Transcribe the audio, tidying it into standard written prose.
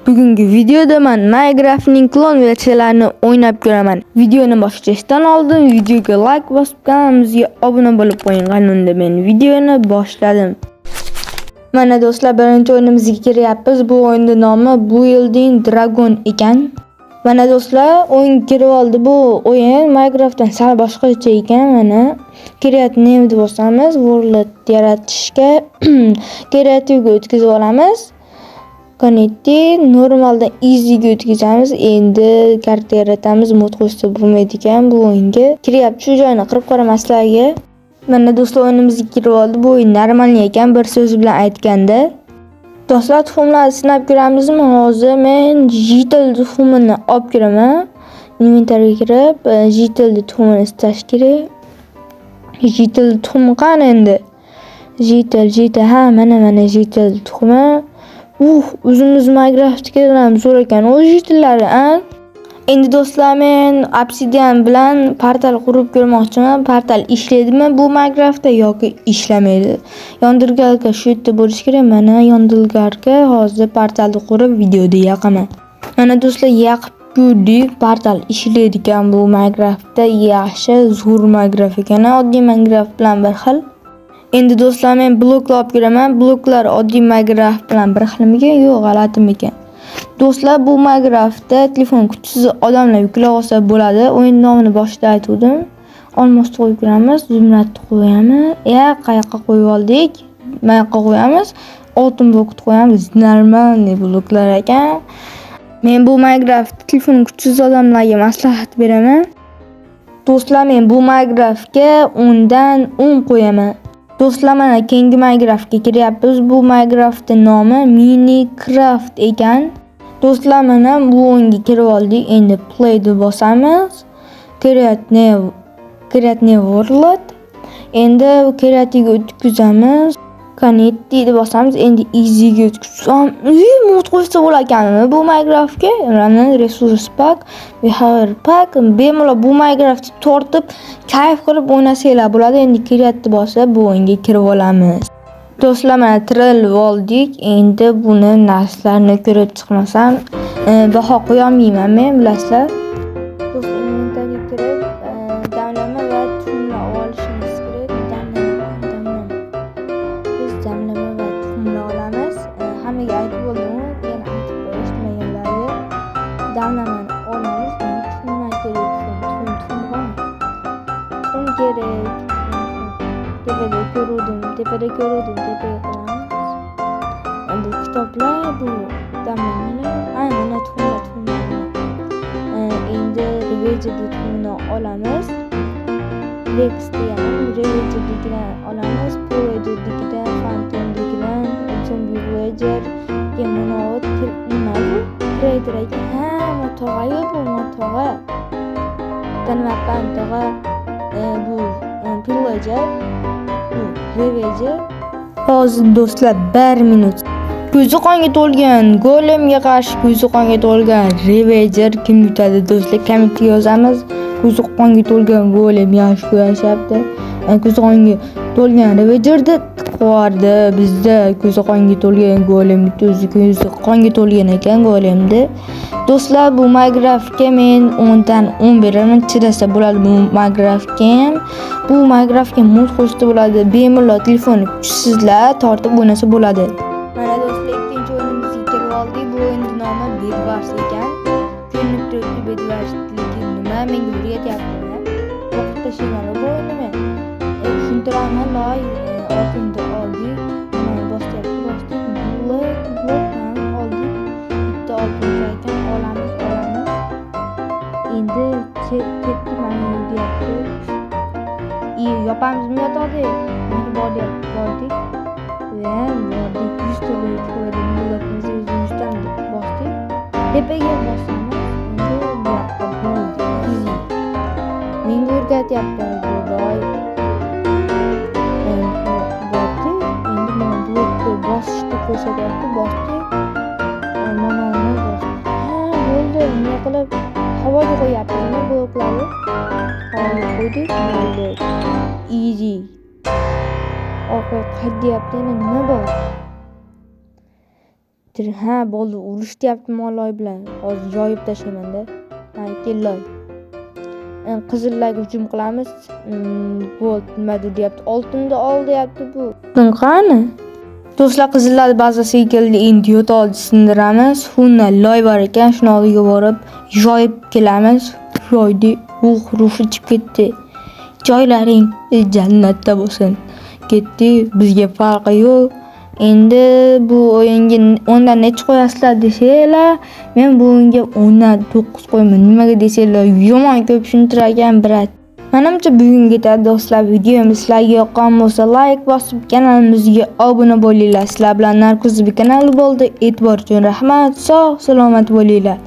Bugungi videoda men Minecraftning klon versiyalarini o'ynab ko'raman. Videoni boshlashdan oldin videoga like bosib, kanalimizga obuna bo'lib qo'ying. Qanunda men videoni boshladim. Mana do'stlar, birinchi o'yinimizga kiryapmiz. Bu o'yinning nomi Building Dragon ekan. Mana do'stlar, o'yin kirib oldi. Bu o'yin Minecraftdan sal boshqacha ekan. Mana create name deb bosamiz, world yaratishga creative'ga o'tkazib olamiz. Connected normalda easy'ga o'tkazamiz. Endi karta yaratamiz. Mod qo'shsa bo'lmaydi ekan bu o'yinga. Kiryapti, shu joyini qirib ko'ramaslarga. Mana do'stlar, o'yinimizga kirib oldi. Bu o'yin normal ekan, bir so'z bilan aytganda. Do'stlar, tuxumlarni sinab ko'ramizmi? Hozir men jitel tuxumini olib kiraman. Inventariga kirib, jitel tuxumini istash kerak. Jitel tuxumi qani endi? Jitel, ha, mana jitel tuxumi. O'zimiz Minecraftga zo'r ekan. O jitillari, a? Endi do'stlar, men obsidian bilan portal qurib ko'rmoqchiman. Portal ishlaydimi bu Minecraftda yoki ishlamaydi? Yondirgarga shu yerda bo'lish kerak. Mana yondirgarga hozir portalni qurib videoda yoqaman. Mana do'stlar, yoqib ko'rdik. Portal ishlaydi ekan bu Minecraftda. Yaxshi, zo'r Minecraft ekan. Oddiy Minecraft bilan bir xil. Endi do'stlar, men bloklar olib kiraman. Bloklar oddiy Minecraft bilan bir xilmikan, yo'q g'alatimikan? Do'stlar, bu Minecraftda telefon kuchsiz odamlar yuklab olsa bo'ladi. O'yin nomini boshida aytdim. Olmos qo'yib ko'ramiz, zumradni qo'yamiz. Qayoqqa qo'yib oldik? Mana yoqqa qo'yamiz. Oltin blokni qo'yamiz. Normalniy bloklar ekan. Men bu Minecraft telefon kuchsiz odamlarga maslahat beraman. Do'stlar, men bu Minecraftga 10 dan 10 qo'yaman. Do'stlar, mana keyingi Minecraftga kiryapmiz. Bu Minecraftning nomi Minecraft ekan. Do'stlar, mana bu o'yinga kirib oldik. Endi play deb bosamiz. Create new world. Endi creative'ga o'tkazamiz. Connected deb bosamiz. Endi easy'ga o'tkazsam, mod qo'shsa bo'lar ekanmi bu Minecraftga? Mana resource pack, behavior pack. Bemalol bu Minecraftni tortib, kayf qilib o'ynasanglar bo'ladi. Endi create deb bosib, bu o'yinga kirib olamiz. Do'stlar, mana trail oldik. Endi buni narsalarni ko'rib chiqmasam, baho qo'ya olmayman men, bilasizlar. Do'stlar, inventariga kirib, damlama va tuxumlar olishimiz kerak. Biz damlama va tuxumlar olamiz. Hammaga aytib bo'ldim, yana aytib qo'yishmaganlarga. Damlamani olamiz. Tuxumlar kerak, tuxum kerak. Tepada ko'rdim, tepaga qilamiz. Bu kitoblar, bu damlamalar, mana tuxumlar. Endi revenger tuxumini olamiz. Rex degan revenger degan olamiz. Provider phantom degan zombie villager, kemonot, nima bu? Trader ekan. Ha, tog'a bu tog'a. Tanmaqan tog'a. Bu pillager. Revenger. Hozir do'stlar, 1 minut. Ko'zi qonga to'lgan golemga qarshi ko'zi qonga to'lgan Revenger kim yutadi do'stlar? Kommentga yozamiz. Ko'zi qonga to'lgan golem yaxshi ko'rashyapti. Ko'zi qonga to'lgan Revengerda qo'rdi. Bizda ko'zi qonga to'lgan golem, ko'zi qonga to'lgan ekan golemda. Do'stlar, bu Minecraftga men 10 dan 10 beraman. Chidasa bo'ladi bu Minecraftga ham. Bu Minecraftga mod qo'shsa bo'ladi. Bemalol telefonni kuchsizlar tortib o'ynasa bo'ladi. Mana do'stlar, ikkinchi o'yinimizga kirib oldik. Bu o'yinning nomi Bedwars ekan. Ko'rinib turibdi Bedwars nima? Menga o'rgatyapti. O'qib tashlayman bu o'yinni. Tushuntiraman, loy oltinni oldik. Mana bosdik. Blokdan oldik. Bitta oltin ekan, olamiz. Endi ketdik, mana deyapti. Yopamizmi yo'qdi? Meni bordik. Bordik. 100 ta qo'ydim. Blokimizni 100 dan bosdik. Tepaga bosamiz. Endi bu yoqqa bo'ldi. Menga o'rgatyapti bu boy. Bordik. Endi mana blokni bosishni ko'rsatyapti. Bosdik. Mana uni bosdik. Bo'ldi. Nima qilib havoga qo'yapmiz bloklarni? Havoga qo'ydik. Bo'ldi. Easy. Orqa qayt deyapti, nima bor? Ha, bo'ldi, urushyapti Moloy bilan. Hozir yoyib tashlayman-da. Ha, kelloy. Qizillarga hujum qilamiz. Gold nima deyapti? Oltinni ol deyapti bu. Qani? Do'stlar, qizillar bazasiga keldi. Endi yo'talni sindiramiz. Xunna loy bor ekan, shuni oldiga borib yoyib kelamiz. Yoydi, ruhi chiqib ketdi. Joylaring jannatda bo'lsin. Ketdi, bizga farqi yo'q. Endi bu o'yinga 10 dan necha qo'yasizlar desanglar, men bu o'yinga 10 dan 9 qo'yaman. Nimaga desanglar, yomon ko'p tushuntirar ekan, brat. Menimcha bugungi do'stlar, videomiz sizlarga yoqqan bo'lsa, like bosib kanalimizga obuna bo'linglar. Sizlar bilan Narkoz kanali bo'ldi. E'tibor uchun rahmat. Sog' salomat bo'linglar.